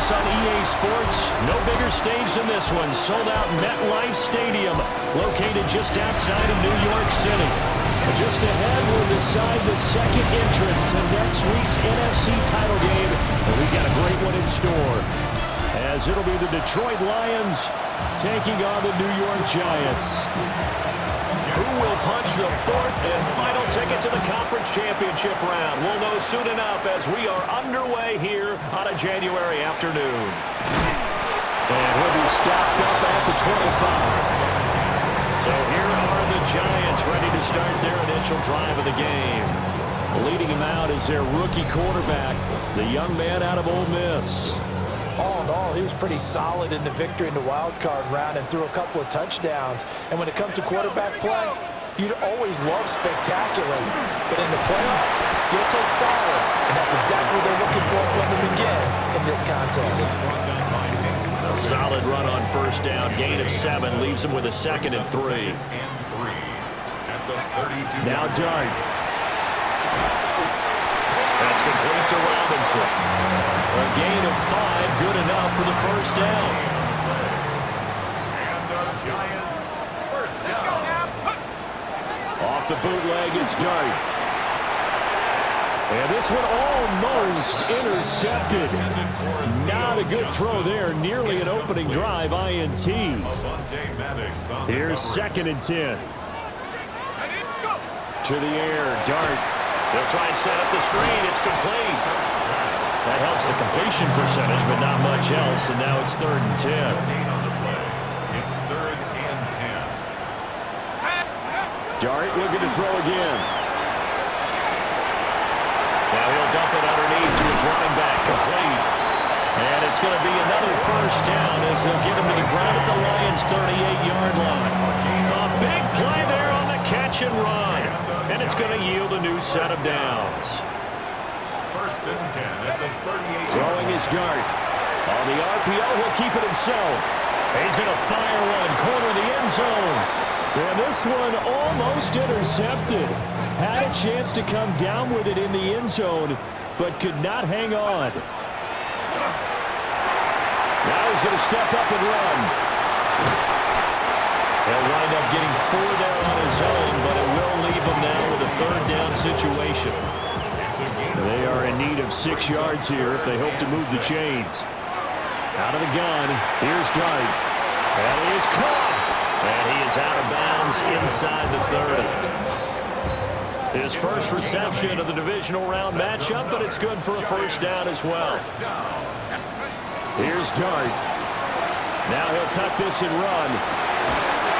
this on EA Sports. No bigger stage than this one. Sold out MetLife Stadium, located just outside of New York City. Just ahead, we'll decide the second entrant to next week's NFC title game. And we've got a great one in store, as it'll be the Detroit Lions taking on the New York Giants. Who will punch the fourth and final ticket to the conference championship round? We'll know soon enough as we are underway here on a January afternoon. And he'll be stopped up at the 25. So here are the Giants ready to start their initial drive of the game. Leading him out is their rookie quarterback, the young man out of Ole Miss. All in all, he was pretty solid in the victory in the wild card round and threw a couple of touchdowns. And when it comes to quarterback play, you'd always love spectacular. But in the playoffs, you'll take solid. And that's exactly what they're looking for from him again in this contest. A solid run on first down. Gain of 7 leaves him with a 2nd and 3. Now Dart. That's complete to Robinson. A gain of 5, good enough for the first down. And the Giants first down. Off the bootleg, it's Dart. And this one almost intercepted. Not a good throw there. Nearly an opening drive INT. Here's 2nd and 10. To the air, Dart. They'll try and set up the screen. It's complete. That helps the completion percentage, but not much else. And now it's 3rd and 10. It's 3rd and 10. Dart looking to throw again. Now he'll dump it underneath to his running back. Complete. And it's going to be another first down as they'll get him to the ground at the Lions' 38-yard line. A big play there on the catch and run. And it's going to yield a new set of downs. 1st and 10 at the 38. Throwing his Dart. On the RPO, he'll keep it himself. He's going to fire one, corner the end zone. And this one almost intercepted. Had a chance to come down with it in the end zone, but could not hang on. Now he's going to step up and run. He'll wind up getting 4 there on his own, but it will leave him now with a 3rd down situation. They are in need of 6 yards here if they hope to move the chains. Out of the gun, here's Dart. And he is caught. And he is out of bounds inside the 30. His first reception of the divisional round matchup, but it's good for a first down as well. Here's Dart. Now he'll tuck this and run.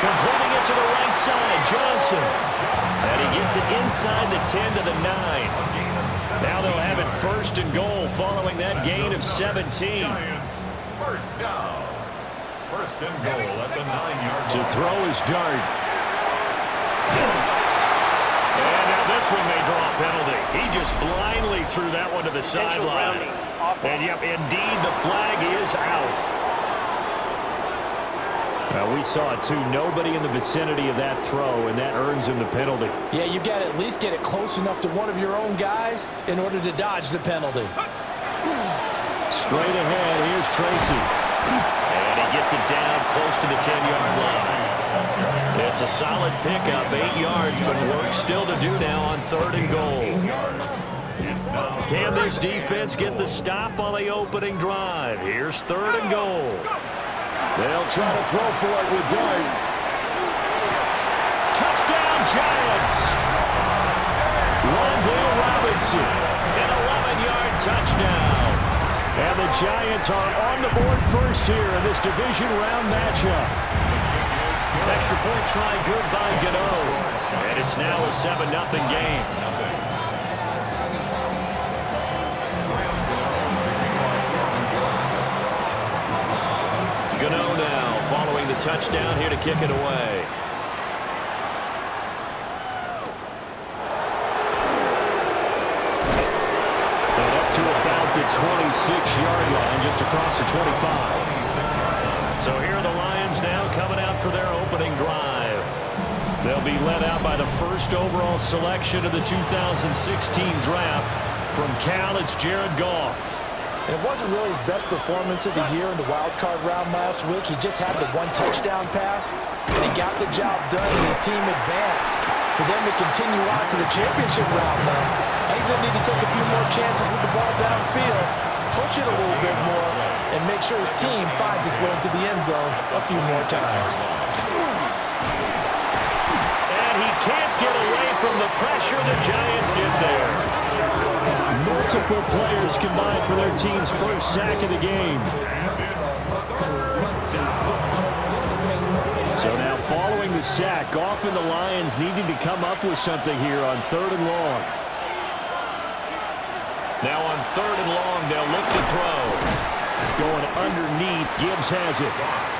Completing it to the right side, Johnson. And he gets it inside the 10 to the 9. Now they'll have it 1st and goal following that gain of 17. First down. 1st and goal at the 9-yard line. To throw is Dart. And now this one may draw a penalty. He just blindly threw that one to the sideline. And yep, indeed, the flag is out. We saw it too. Nobody in the vicinity of that throw, and that earns him the penalty. Yeah, you got to at least get it close enough to one of your own guys in order to dodge the penalty. Straight ahead, here's Tracy. And he gets it down close to the 10-yard line. It's a solid pickup, 8 yards, but work still to do now on 3rd and goal. Can this defense get the stop on the opening drive? Here's 3rd and goal. They'll try to throw for it with Dart. Touchdown, Giants! Wandale Robinson, an 11-yard touchdown. And the Giants are on the board first here in this division round matchup. Extra point try good by Gano. And it's now a 7-0 game. Gano now following the touchdown here to kick it away. And up to about the 26-yard line, just across the 25. So here are the Lions now coming out for their opening drive. They'll be led out by the first overall selection of the 2016 draft. From Cal, it's Jared Goff. And it wasn't really his best performance of the year in the wild card round last week. He just had the one touchdown pass, and he got the job done, and his team advanced. For them to continue on to the championship round now, he's going to need to take a few more chances with the ball downfield, push it a little bit more, and make sure his team finds its way into the end zone a few more times. And he can't get away from the pressure. The Giants get there. Multiple players combined for their team's first sack of the game. So now following the sack, Goff and the Lions needing to come up with something here on 3rd and long. Now on 3rd and long, they'll look to throw. Going underneath, Gibbs has it.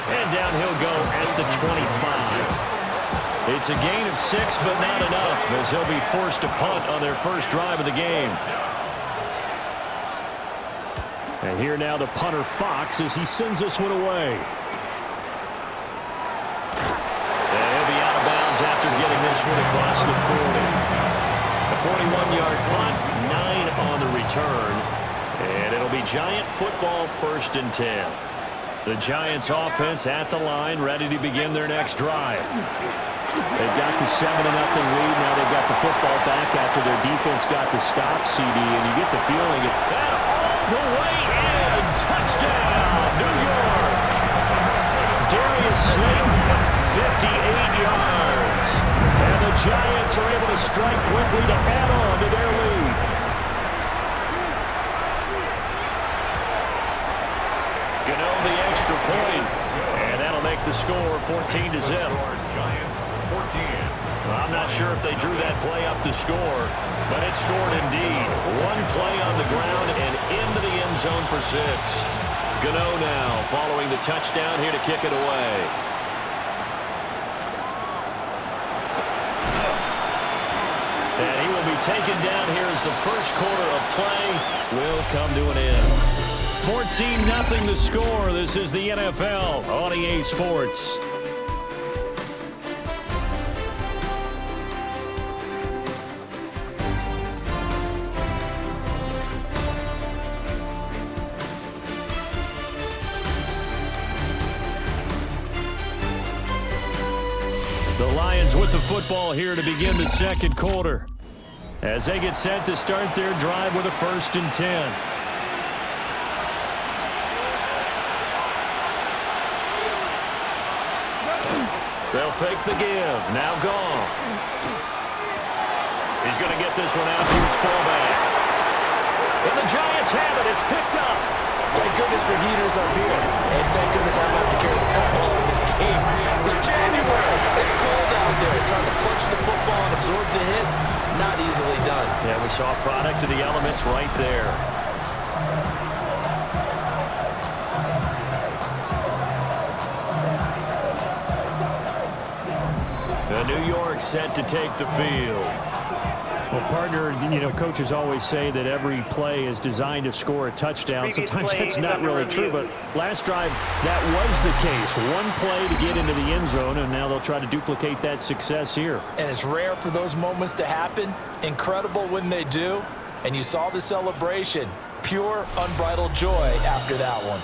And down he'll go at the 25. It's a gain of 6, but not enough, as he'll be forced to punt on their first drive of the game. And here now the punter Fox as he sends this one away. And he'll be out of bounds after getting this one across the 40. A 41-yard punt, 9 on the return. And it'll be Giant football 1st and 10. The Giants offense at the line, ready to begin their next drive. They've got the 7-0 lead. Now they've got the football back after their defense got the stop, CD, and you get the feeling that all the way in. Touchdown, New York. Darius Slayton, 58 yards. And the Giants are able to strike quickly to add on to their lead. Gano the extra point, and that'll make the score 14-0. Giants 14. I'm not sure if they drew that play up to score, but it scored indeed. One play on the ground and into the end zone for 6. Gano now following the touchdown here to kick it away. And he will be taken down here as the first quarter of play will come to an end. 14-0 the score. This is the NFL on EA Sports. The Lions with the football here to begin the second quarter as they get set to start their drive with a 1st and 10. They'll fake the give. Now Goff. He's going to get this one out to his fullback. And the Giants have it. It's picked up. Thank goodness for heaters up here. And thank goodness I don't have to carry the football in this game. It's January. It's cold out there. Trying to clutch the football and absorb the hits, not easily done. Yeah, we saw a product of the elements right there. New York set to take the field. Well, partner, coaches always say that every play is designed to score a touchdown. Sometimes that's not really true, but last drive, that was the case. One play to get into the end zone, and now they'll try to duplicate that success here. And it's rare for those moments to happen. Incredible when they do. And you saw the celebration. Pure, unbridled joy after that one.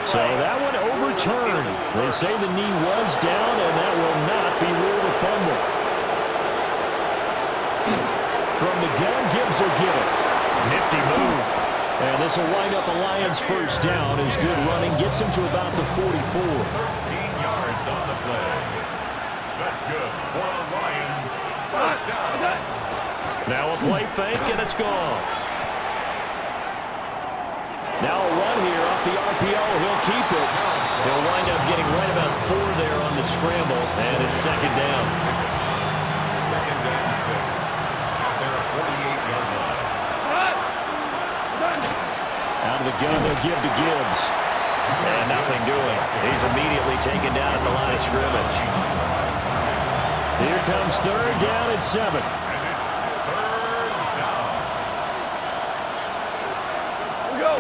So that one overturned. They say the knee was down, and that will not be ruled a fumble. From the gun, Gibbs will get it. Nifty move. And this will wind up a Lions first down as good running gets him to about the 44. 13 yards on the play. That's good for the Lions. First down. Now a play fake, and it's gone. Now a run here off the RPO. He'll keep it. He'll wind up getting right about 4 there on the scramble, and it's second down. Second and 6. They're a 48-yard line. Out of the gun, they'll give to Gibbs. And nothing doing. He's immediately taken down at the line of scrimmage. Here comes third down at 7.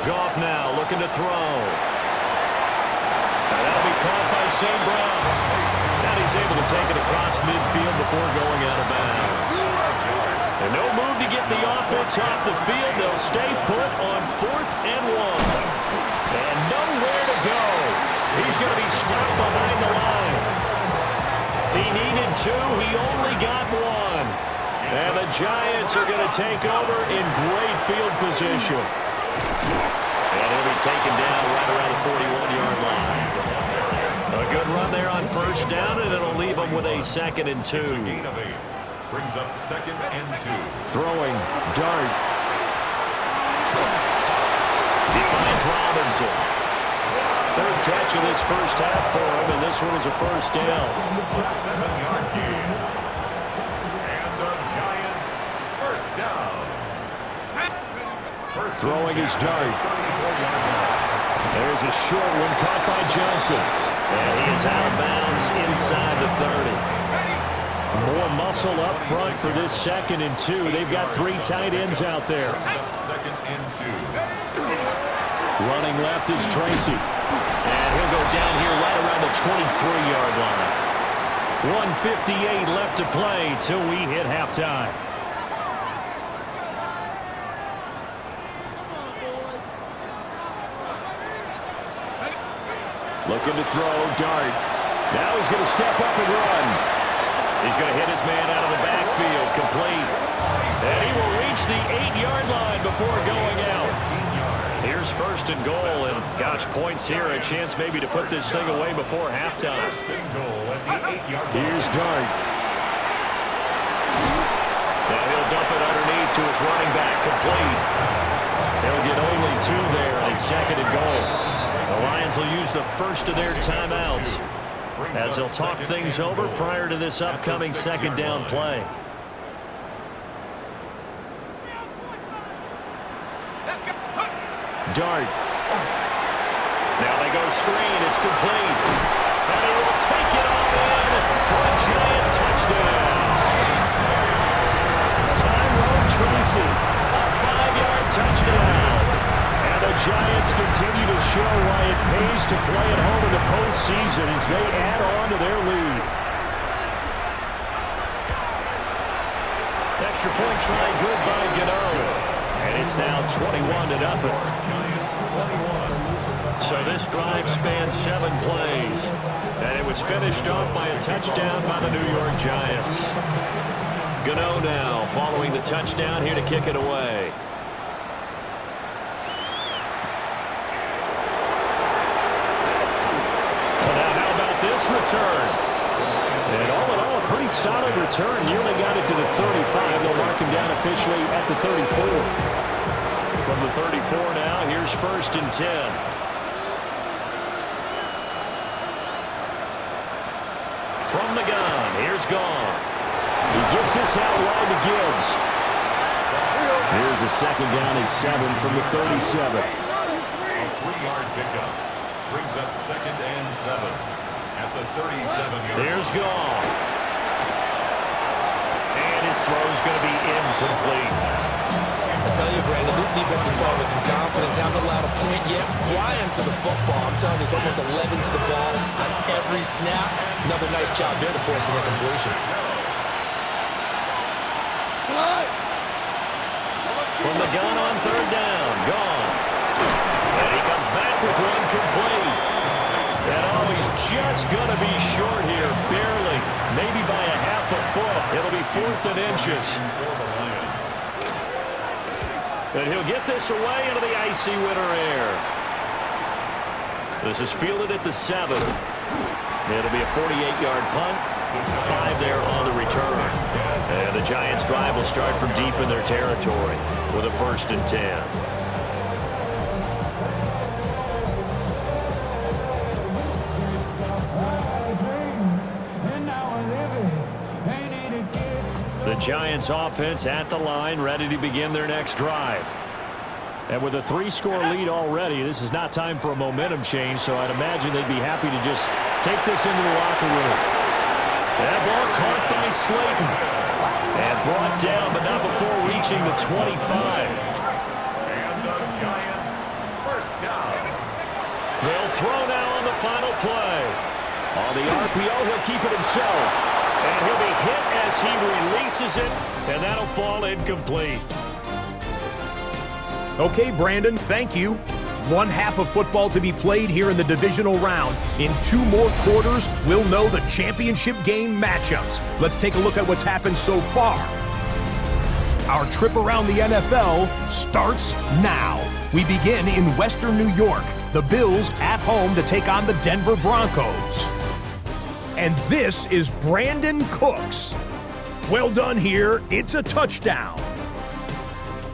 Goff now looking to throw. And that'll be caught by St. Brown. and he's able to take it across midfield before going out of bounds. And no move to get the offense off the field. They'll stay put on 4th and 1. And nowhere to go. He's going to be stopped behind the line. He needed 2. He only got 1. And the Giants are going to take over in great field position. And he'll be taken down right around the 41-yard line. A good run there on 1st down, and it'll leave them with a 2nd and 2. Brings up 2nd and 2. Throwing, Dart. He finds Robinson. 3rd catch of this first half for him, and this one is a 1st down. 7-yard gain. And the Giants, 1st down. Throwing his Dart. There's a short one caught by Johnson. And he is out of bounds inside the 30. More muscle up front for this 2nd and 2. They've got 3 tight ends out there. 2nd and 2. Running left is Tracy. And he'll go down here right around the 23-yard line. 1:58 left to play till we hit halftime. Looking to throw, Dart. Now he's going to step up and run. He's going to hit his man out of the backfield, complete. And he will reach the 8-yard line before going out. Here's 1st and goal, and gosh, points here, a chance maybe to put this thing away before halftime. 1st and goal at the 8-yard line. Here's Dart. Now he'll dump it underneath to his running back, complete. They'll get only 2 there, and it's 2nd and goal. The Lions will use the first of their timeouts as they'll talk things over prior to this upcoming 2nd down play. Dart. Now they go screen. It's complete. And he will take it off in for a Giant touchdown. Tyrone Tracy, a 5-yard touchdown. And the Giants continue to show why it pays to play at home in the postseason as they add on to their lead. Extra point try good by Gano. And it's now 21-0. So this drive spans 7 plays. And it was finished off by a touchdown by the New York Giants. Gano now following the touchdown here to kick it away. This return. And all in all, a pretty solid return. Nearly got it to the 35. They'll mark him down officially at the 34. From the 34 now, here's 1st and 10. From the gun, here's Goff. He gets this out wide to Gibbs. Here's a 2nd down and 7 from the 37. A 3-yard pickup. Brings up 2nd and 7. At the 37-yard. There's Goff. And his throw's going to be incomplete. I tell you, Brandon, this defense is playing with some confidence. Haven't allowed a point yet. Flying to the football. I'm telling you, it's almost 11 to the ball on every snap. Another nice job there to force an incompletion. From the gun on 3rd down, Goff. And he comes back with one complete. And oh, he's just going to be short here, barely, maybe by a half a foot. It'll be 4th and inches. And he'll get this away into the icy winter air. This is fielded at the 7. It'll be a 48-yard punt, 5 there on the return. And the Giants' drive will start from deep in their territory with a 1st and 10. The Giants offense at the line, ready to begin their next drive. And with a 3-score lead already, this is not time for a momentum change, so I'd imagine they'd be happy to just take this into the locker room. That ball caught by Slayton. And brought down, but not before reaching the 25. And the Giants, 1st down. They'll throw now on the final play. On the RPO, he'll keep it himself. And he'll be hit as he releases it, and that'll fall incomplete. Okay, Brandon, thank you. One half of football to be played here in the divisional round. In 2 more quarters, we'll know the championship game matchups. Let's take a look at what's happened so far. Our trip around the NFL starts now. We begin in Western New York. The Bills at home to take on the Denver Broncos. And this is Brandon Cooks. Well done here. It's a touchdown.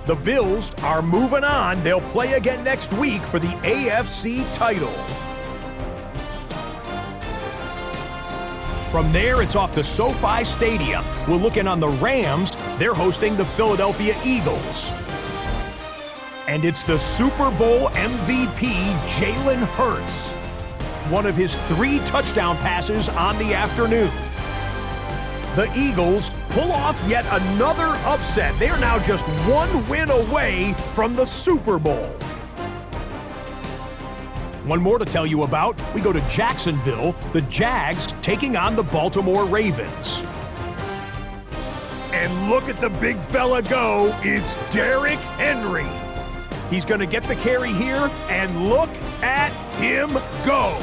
The Bills are moving on. They'll play again next week for the AFC title. From there, it's off to SoFi Stadium. We're looking on the Rams. They're hosting the Philadelphia Eagles. And it's the Super Bowl MVP, Jalen Hurts. One of his 3 touchdown passes on the afternoon. The Eagles pull off yet another upset. They are now just 1 win away from the Super Bowl. One more to tell you about. We go to Jacksonville, the Jags taking on the Baltimore Ravens. And look at the big fella go. It's Derrick Henry. He's going to get the carry here, and look at him go.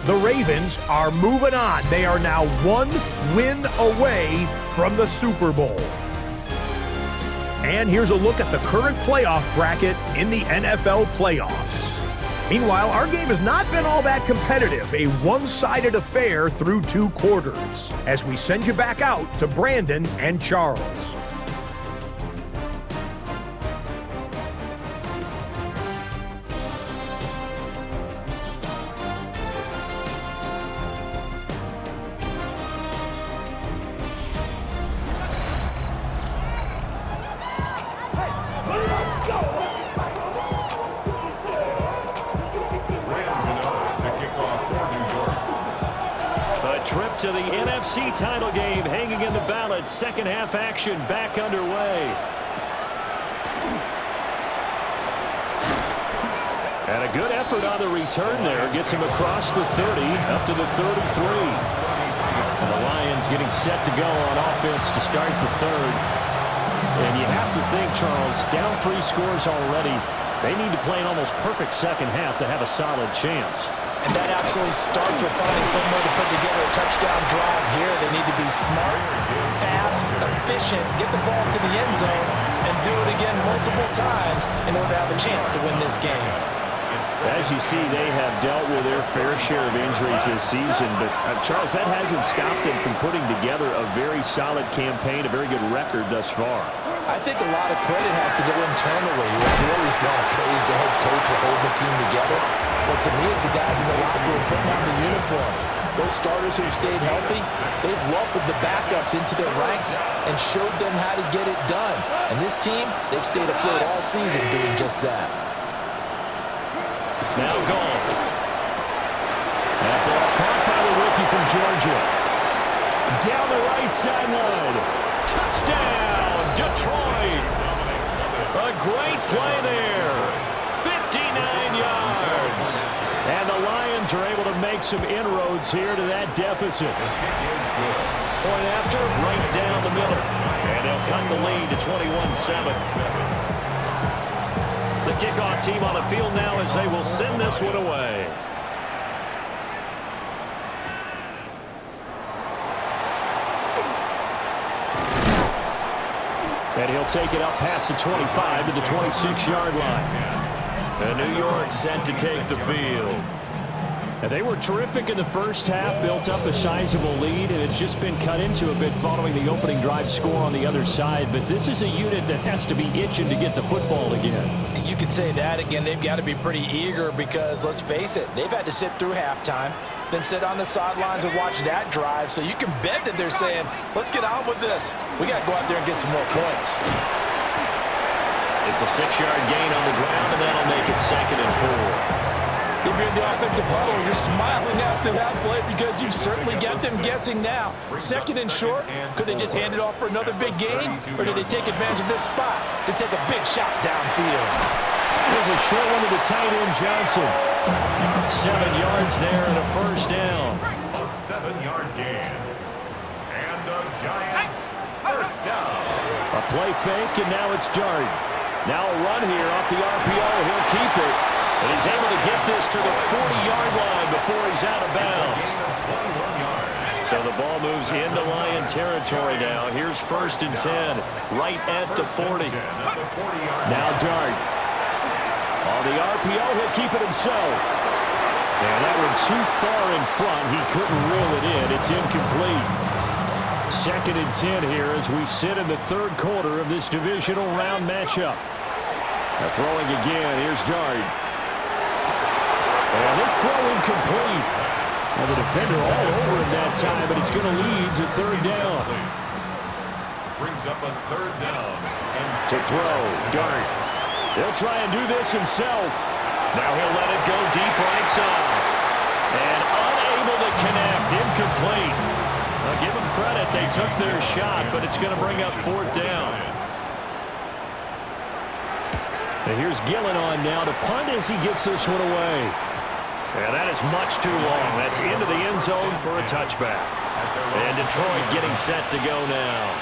The Ravens are moving on. They are now 1 win away from the Super Bowl. And here's a look at the current playoff bracket in the NFL playoffs. Meanwhile, our game has not been all that competitive, a one-sided affair through 2 quarters, as we send you back out to Brandon and Charles. Trip to the NFC title game hanging in the balance. Second half action back underway. And a good effort on the return there. Gets him across the 30 up to the 33. And the Lions getting set to go on offense to start the 3rd. And you have to think, Charles, down 3 scores already. They need to play an almost perfect second half to have a solid chance. And that absolutely starts with finding some way to put together a touchdown drive here. They need to be smart, fast, efficient, get the ball to the end zone, and do it again multiple times in order to have a chance to win this game. As you see, they have dealt with their fair share of injuries this season, but Charles, that hasn't stopped them from putting together a very solid campaign, a very good record thus far. I think a lot of credit has to go internally. You always want to praise the head coach for holding the team together, but to me, it's the guys in the locker room putting on the uniform. Those starters who have stayed healthy, they've welcomed the backups into their ranks and showed them how to get it done. And this team, they've stayed afloat all season doing just that. Now gone. That ball caught by the rookie from Georgia. Down the right sideline. Touchdown, Detroit. A great play there. 59 yards. And the Lions are able to make some inroads here to that deficit. Point after, right down the middle. And they'll cut the lead to 21-7. The kickoff team on the field now as they will send this one away. And he'll take it up past the 25 to the 26-yard line. And New York set to take the field. And they were terrific in the first half, built up a sizable lead, and it's just been cut into a bit following the opening drive score on the other side. But this is a unit that has to be itching to get the football again. You could say that again. They've got to be pretty eager because, let's face it, they've had to sit through halftime, then sit on the sidelines and watch that drive. So you can bet that they're saying, let's get on with this. We got to go out there and get some more points. It's a 6-yard gain on the ground, and that'll make it 2nd and 4. If you're in the offensive huddle, you're smiling after that play because you've certainly got them guessing now. 2nd and short, could they just hand it off for another big gain? Or did they take advantage of this spot to take a big shot downfield? There's a short one to the tight end, Johnson. 7 yards there and a first down. A 7-yard gain. And the Giants first down. A play fake, and now it's Dart. Now a run here off the RPO. He'll keep it. And he's able to get this to the 40-yard line before he's out of bounds. So the ball moves into Lion territory now. Here's 1st and 10, right at the 40. Now Dart. On the RPO, he'll keep it himself. And that one too far in front. He couldn't reel it in. It's incomplete. 2nd and 10 here as we sit in the 3rd quarter of this divisional round matchup. Now throwing again. Here's Dart. And this throw incomplete. Now the defender all over it that time, but it's going to lead to 3rd down. Brings up a 3rd down. To throw, Dart. He'll try and do this himself. Now he'll let it go deep right side. And unable to connect, incomplete. Now give them credit, they took their shot, but it's going to bring up 4th down. And here's Gillen on now to punt as he gets this one away. And that is much too long. That's into the end zone for a touchback. And Detroit getting set to go now.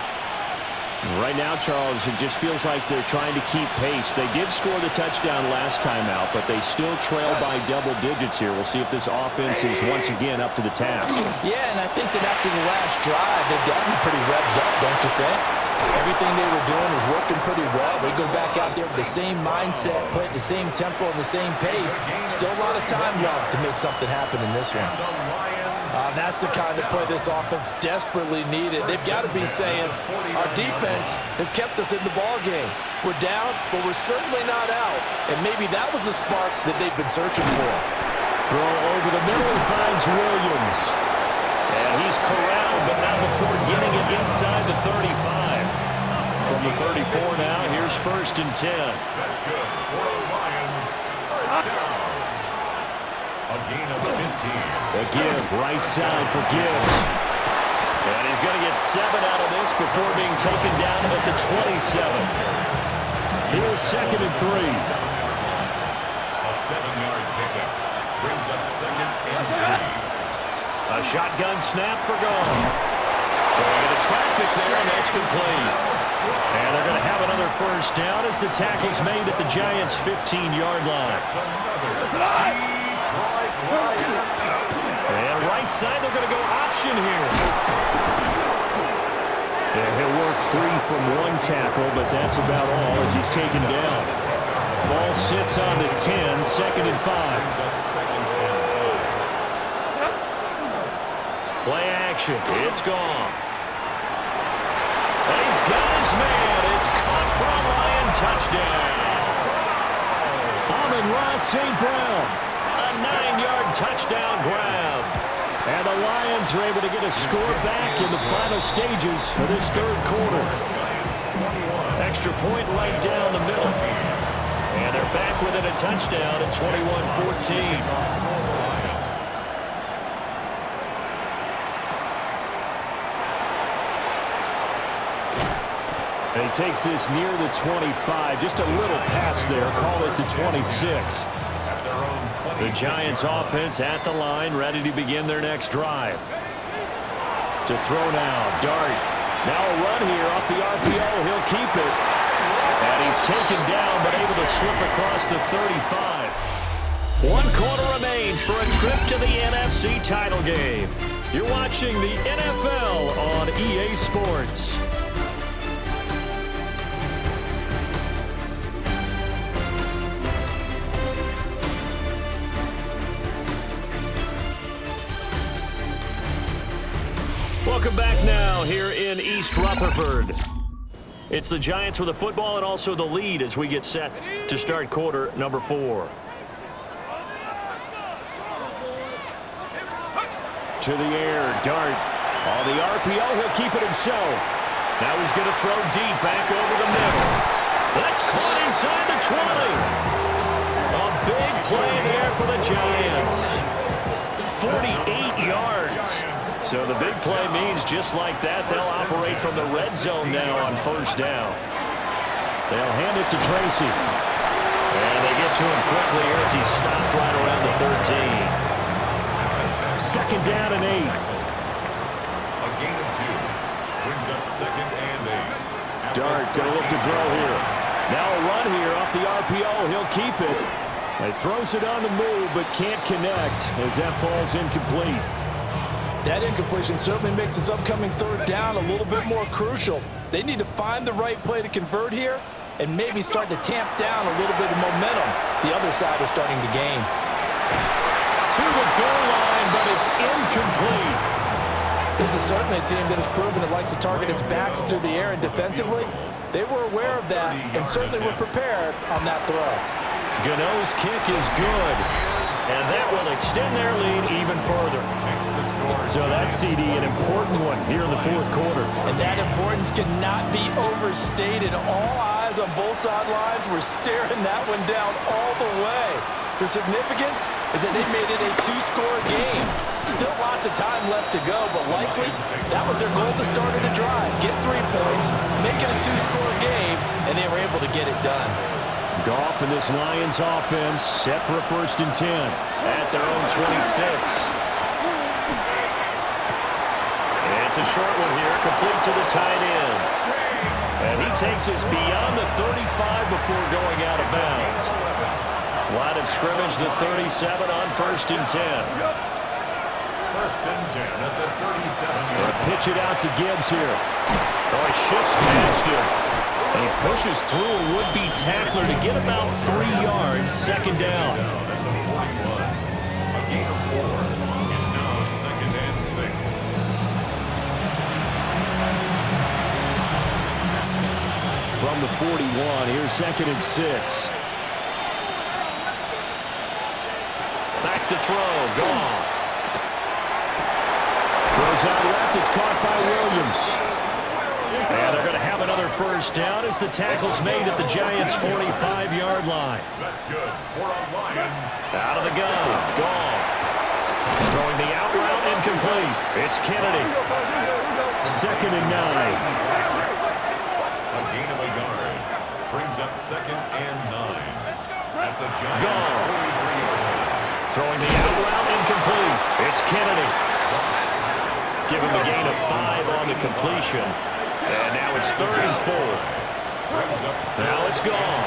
Right now, Charles, it just feels like they're trying to keep pace. They did score the touchdown last time out, but they still trail by double digits here. We'll see if this offense is once again up to the task. Yeah, and I think that after the last drive, they've gotten pretty revved up, don't you think? Everything they were doing was working pretty well. They go back out there with the same mindset, playing the same tempo and the same pace. Still a lot of time left to make something happen in this one. That's the kind of play this offense desperately needed. They've got to be saying, our defense has kept us in the ball game. We're down, but we're certainly not out. And maybe that was the spark that they've been searching for. Throw over the middle, he finds Williams. And he's corralled, but not before getting it inside the 35. From the 34 now, here's 1st and 10. That's good for the Lions. First down. A gain of 15. The give, right side for Gibbs. And he's going to get 7 out of this before being taken down at the 27. Here's 2nd and 3. A 7-yard pickup. Brings up 2nd and 3. A shotgun snap for Gone. So we get a traffic there, and that's complete. And they're going to have another first down as the tackle's made at the Giants' 15-yard line. And right side, they're going to go option here. Yeah, he'll work free from one tackle, but that's about all as he's taken down. Ball sits on the 10, 2nd and 5. Play action. It's gone. And he's got his man. It's caught for a Lion touchdown. Amon-Ra St. Brown. A 9-yard touchdown grab. And the Lions are able to get a score back in the final stages of this 3rd quarter. Extra point right down the middle. And they're back within a touchdown at 21-14. And he takes this near the 25. Just a little pass there. Call it the 26. The Giants offense at the line, ready to begin their next drive. To throw now, Dart. Now a run here off the RPO. He'll keep it. And he's taken down, but able to slip across the 35. 1 quarter remains for a trip to the NFC title game. You're watching the NFL on EA Sports. Welcome back now here in East Rutherford. It's the Giants with the football and also the lead as we get set to start quarter number 4. To the air, Dart. On the RPO, he'll keep it himself. Now he's going to throw deep back over the middle. That's caught inside the 20. A big play there for the Giants. 48 yards. So the big play means just like that, they'll operate from the red zone now on first down. They'll hand it to Tracy. And they get to him quickly here as he stopped right around the 13. Second down and 8. A gain of 2. Brings up second and 8. Dart going to look to throw here. Now a run here off the RPO. He'll keep it. He throws it on the move but can't connect as that falls incomplete. That incompletion certainly makes this upcoming third down a little bit more crucial. They need to find the right play to convert here and maybe start to tamp down a little bit of momentum. The other side is starting to gain. To the goal line, but it's incomplete. This is certainly a team that has proven it likes to target its backs through the air, and defensively, they were aware of that and certainly were prepared on that throw. Gano's kick is good, and that will extend their lead even further. So that CD, an important one here in the fourth quarter. And that importance cannot be overstated. All eyes on both sidelines were staring that one down all the way. The significance is that they made it a two-score game. Still lots of time left to go, but likely that was their goal to start of the drive. Get 3 points, make it a two-score game, and they were able to get it done. Goff and this Lions offense set for a 1st and 10 at their own 26. And it's a short one here, complete to the tight end. And he takes us beyond the 35 before going out of bounds. Line of scrimmage, the 37 on 1st and 10. 1st and 10 at the 37. They'll pitch it out to Gibbs here. Oh, he shifts past him. And he pushes through a would-be tackler to get about 3 yards, 2nd down. At the 41. A gain of 4. It's now 2nd and 6. From the 41, here's 2nd and 6. Back to throw, Goff. Throws out left, it's caught by Williams. And they're going to have another 1st down as the tackle's made at the Giants' 45-yard line. That's good for the Lions. Out of the gun, Goff. Throwing the out route, incomplete. It's Kennedy. 2nd and 9. A gain of a yard. Brings up 2nd and 9. At the Giants' 43-yard line. Throwing the out route, incomplete. It's Kennedy. Give him a gain of 5 on the completion. And now it's 3rd and 4. Now it's gone.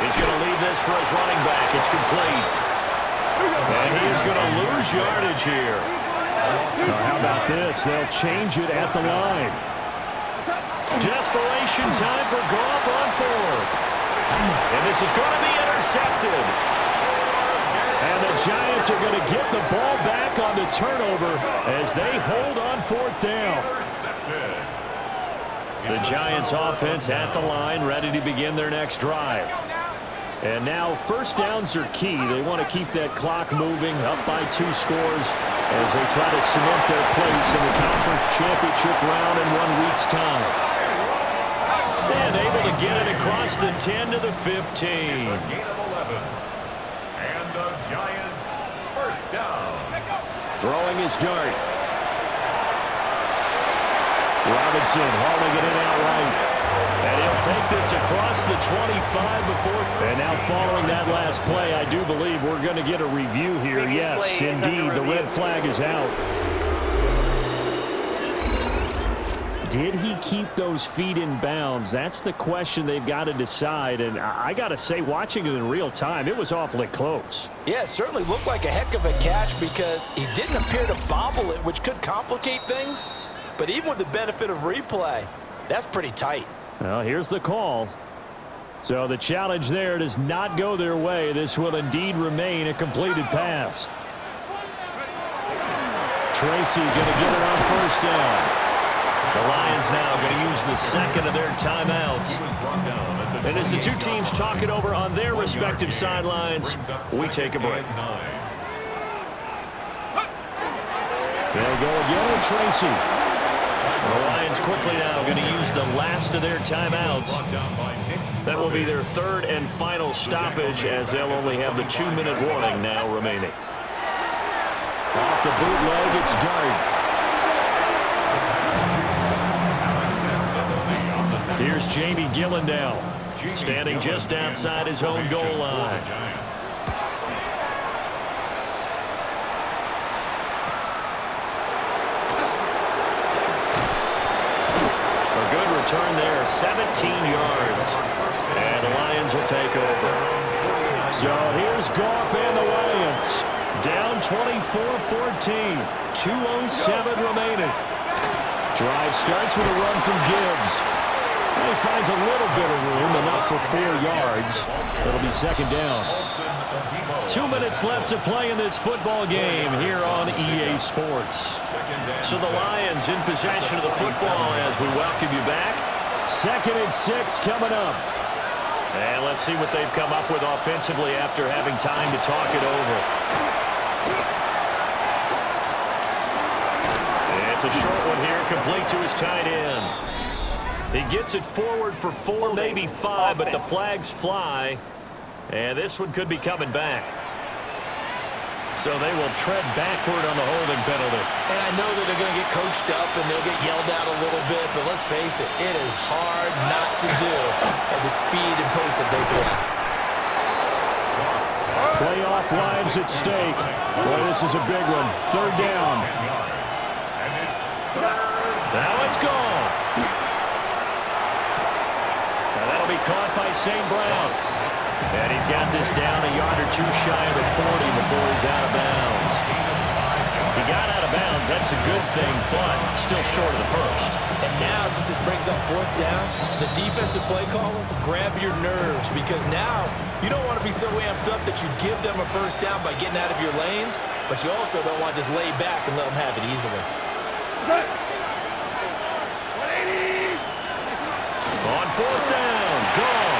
He's going to leave this for his running back. It's complete. And he's going to lose yardage here. Now, how about this? They'll change it at the line. Desperation time for Goff on 4th. And this is going to be intercepted. And the Giants are going to get the ball back on the turnover as they hold on 4th down. The Giants offense at the line, ready to begin their next drive. And now 1st downs are key. They want to keep that clock moving up by 2 scores as they try to cement their place in the conference championship round in 1 week's time. And able to get it across the 10 to the 15. Gain of 11. And the Giants 1st down. Throwing his Dart. Robinson hauling it in outright. And he'll take this across the 25 before. And now following that last play, I do believe we're going to get a review here. Yes, indeed, the red flag is out. Did he keep those feet in bounds? That's the question they've got to decide. And I got to say, watching it in real time, it was awfully close. Yeah, it certainly looked like a heck of a catch because he didn't appear to bobble it, which could complicate things. But even with the benefit of replay, that's pretty tight. Well, here's the call. So the challenge there does not go their way. This will indeed remain a completed pass. Tracy going to get it on 1st down. The Lions now going to use the 2nd of their timeouts. And as the 2 teams talk it over on their respective sidelines, we take a break. They'll go again with Tracy. The Lions quickly now going to use the last of their timeouts. That will be their 3rd and final stoppage as they'll only have the 2-minute warning now remaining. Off the bootleg, it's Dart. Here's Jamie Gillandale. standing just outside his own goal line. A good return there, 17 yards. And the Lions will take over. So here's Goff and the Lions. Down 24-14. 2:07 remaining. Drive starts with a run from Gibbs. He finds a little bit of room, enough for 4 yards. It'll be second down. 2 minutes left to play in this football game here on EA Sports. So the Lions in possession of the football as we welcome you back. 2nd and 6 coming up. And let's see what they've come up with offensively after having time to talk it over. It's a short one here, complete to his tight end. He gets it forward for 4, maybe 5, but the flags fly. And this one could be coming back. So they will tread backward on the holding penalty. And I know that they're going to get coached up and they'll get yelled out a little bit, but let's face it, it is hard not to do at the speed and pace that they play. Playoff lives at stake. Boy, this is a big one. 3rd down. Now it's gone. Now that'll be caught by St. Brown. And he's got this down a yard or 2 shy of the 40 before he's out of bounds. He got out of bounds. That's a good thing, but still short of the first. And now, since this brings up 4th down, the defensive play caller, grab your nerves, because now you don't want to be so amped up that you give them a 1st down by getting out of your lanes, but you also don't want to just lay back and let them have it easily. On 4th down, Goff.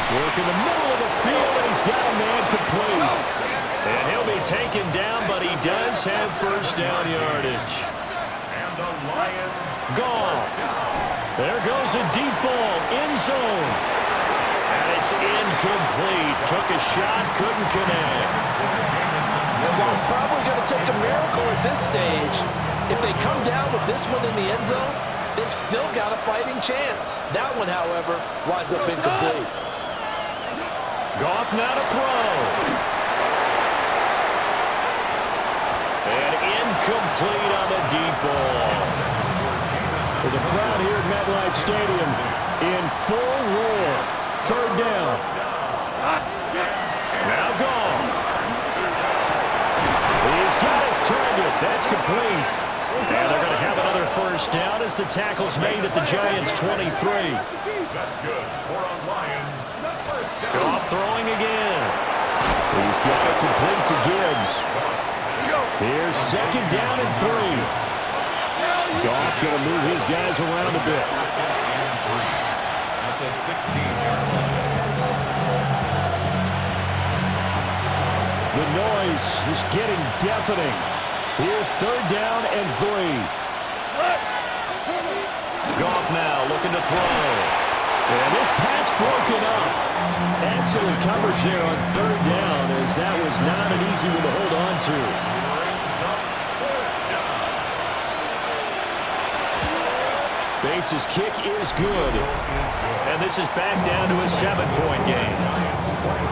Work in the middle of the field, and he's got a man complete. And he'll be taken down, but he does have 1st down yardage. And the Lions. Goff. There goes a deep ball, end zone. And it's incomplete. Took a shot, couldn't connect. And while it's probably going to take a miracle at this stage, if they come down with this one in the end zone, they've still got a fighting chance. That one, however, winds up incomplete. Goff now to throw. And incomplete on the deep ball. With the crowd here at MetLife Stadium in full roar. 3rd down. Now Goff. He's got his target. That's complete. And they're going to have another 1st down as the tackle's made at the Giants' 23. That's good for a Lions. Goff throwing again. He's got it complete to Gibbs. Here's 2nd down and 3. Goff going to move his guys around a bit. At the 16-yard line. The noise is getting deafening. Here's 3rd down and 3. Goff now looking to throw. And this pass broken up. Excellent coverage there on 3rd down, as that was not an easy one to hold on to. Bates' kick is good. And this is back down to a 7-point game.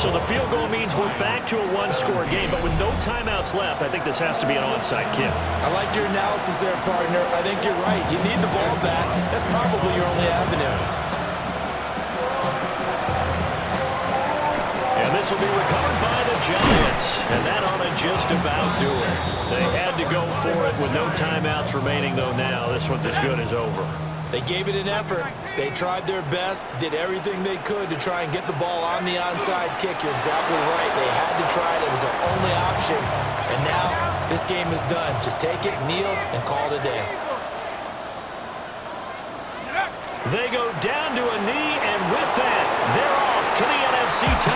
So the field goal means we're back to a 1-score game, but with no timeouts left, I think this has to be an onside kick. I like your analysis there, partner. I think you're right. You need the ball back. That's probably your only avenue. And this will be recovered by the Giants. And that ought to just about do it. They had to go for it with no timeouts remaining, though now. This one's as good as over. They gave it an effort. They tried their best, did everything they could to try and get the ball on the onside kick. You're exactly right. They had to try it. It was their only option. And now this game is done. Just take it, kneel, and call it a day. They go down to a knee, and with that, they're off to the NFC title